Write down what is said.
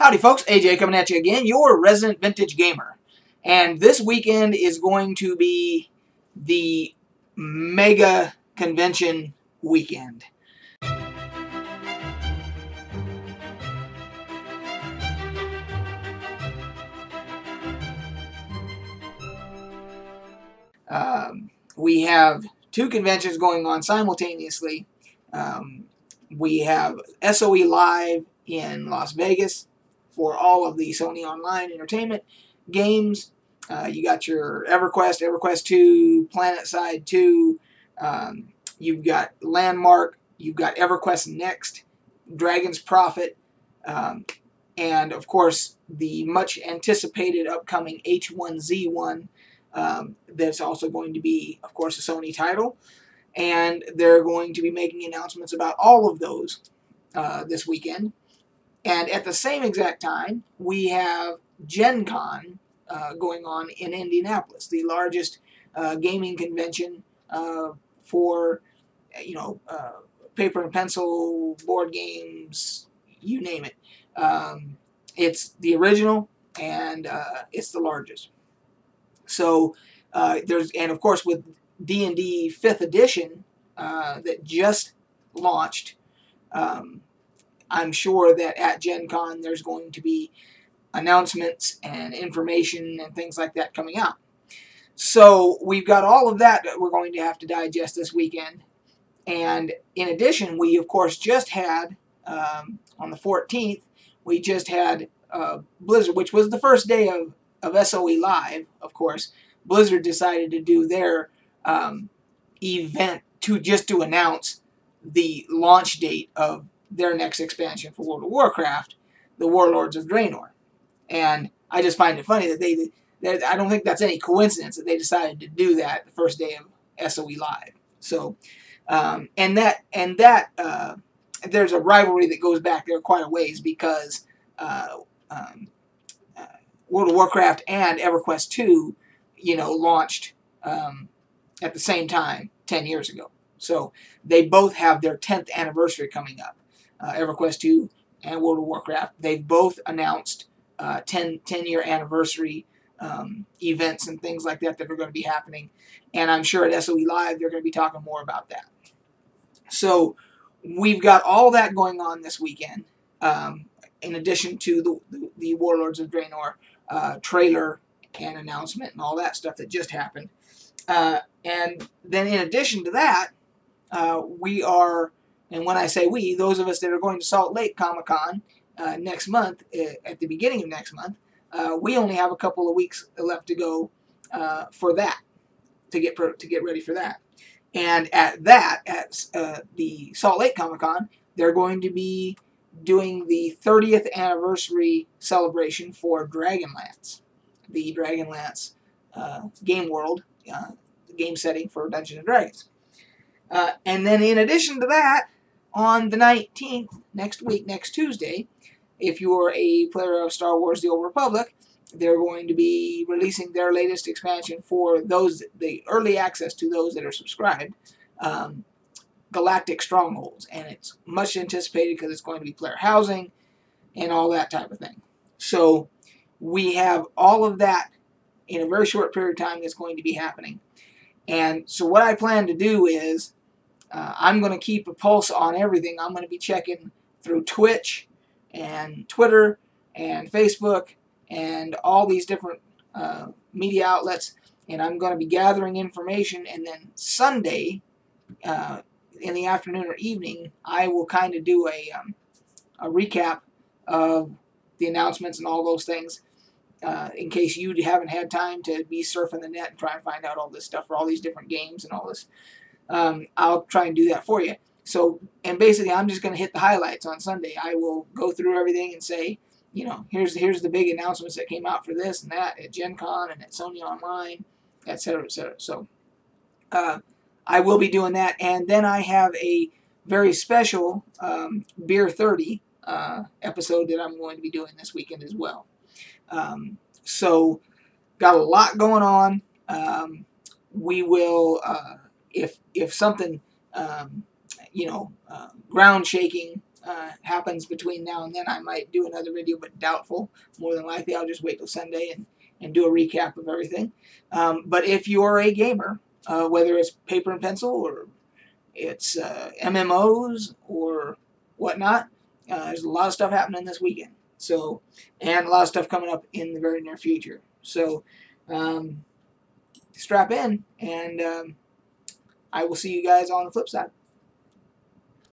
Howdy folks, AJ coming at you again, your resident vintage gamer. And this weekend is going to be the mega convention weekend. We have two conventions going on simultaneously. We have SOE Live in Las Vegas for all of the Sony Online Entertainment games. You got your EverQuest, EverQuest 2, PlanetSide 2. You've got Landmark. You've got EverQuest Next, Dragon's Prophet, and of course the much anticipated upcoming H1Z1. That's also going to be, of course, a Sony title. And they're going to be making announcements about all of those this weekend. And at the same exact time, we have Gen Con going on in Indianapolis, the largest gaming convention for, paper and pencil, board games, you name it. It's the original, and it's the largest. So and of course with D&D 5th edition that just launched, I'm sure that at Gen Con there's going to be announcements and information and things like that coming out. So we've got all of that we're going to have to digest this weekend. And in addition, we of course just had, on the 14th, we just had Blizzard, which was the first day of SOE Live, of course. Blizzard decided to do their event to announce the launch date of their next expansion for World of Warcraft, the Warlords of Draenor. And I just find it funny that I don't think that's any coincidence that they decided to do that the first day of SOE Live. So, and there's a rivalry that goes back there quite a ways because World of Warcraft and EverQuest 2, launched at the same time 10 years ago. So they both have their 10th anniversary coming up. EverQuest 2 and World of Warcraft, they've both announced 10-year anniversary events and things like that are going to be happening. And I'm sure at SOE Live they're going to be talking more about that. So we've got all that going on this weekend, in addition to the Warlords of Draenor trailer and announcement and all that stuff that just happened. And then in addition to that, we are, and when I say we, those of us that are going to Salt Lake Comic-Con next month, at the beginning of next month, we only have a couple of weeks left to go for that, to get ready for that. And at the Salt Lake Comic-Con, they're going to be doing the 30th anniversary celebration for Dragonlance, the Dragonlance game world, game setting for Dungeons & Dragons. And then in addition to that, on the 19th, next week, next Tuesday, if you're a player of Star Wars The Old Republic, they're going to be releasing their latest expansion for those, the early access to those that are subscribed, Galactic Strongholds. And it's much anticipated because it's going to be player housing and all that type of thing. So we have all of that in a very short period of time that's going to be happening. And so what I plan to do is I'm going to keep a pulse on everything. I'm going to be checking through Twitch and Twitter and Facebook and all these different media outlets, and I'm going to be gathering information, and then Sunday in the afternoon or evening I will kind of do a recap of the announcements and all those things, in case you haven't had time to be surfing the net and try and find out all this stuff for all these different games and all this. I'll try and do that for you. So, and basically I'm just going to hit the highlights on Sunday. I will go through everything and say, here's the big announcements that came out for this and that at Gen Con and at Sony Online, etc., etc. So I will be doing that. And then I have a very special Beer 30 episode that I'm going to be doing this weekend as well. So got a lot going on. We will, if something, ground shaking happens between now and then, I might do another video, but doubtful. More than likely, I'll just wait till Sunday and do a recap of everything. But if you're a gamer, whether it's paper and pencil or it's MMOs or whatnot, there's a lot of stuff happening this weekend. So, and a lot of stuff coming up in the very near future. So, strap in, and I will see you guys on the flip side.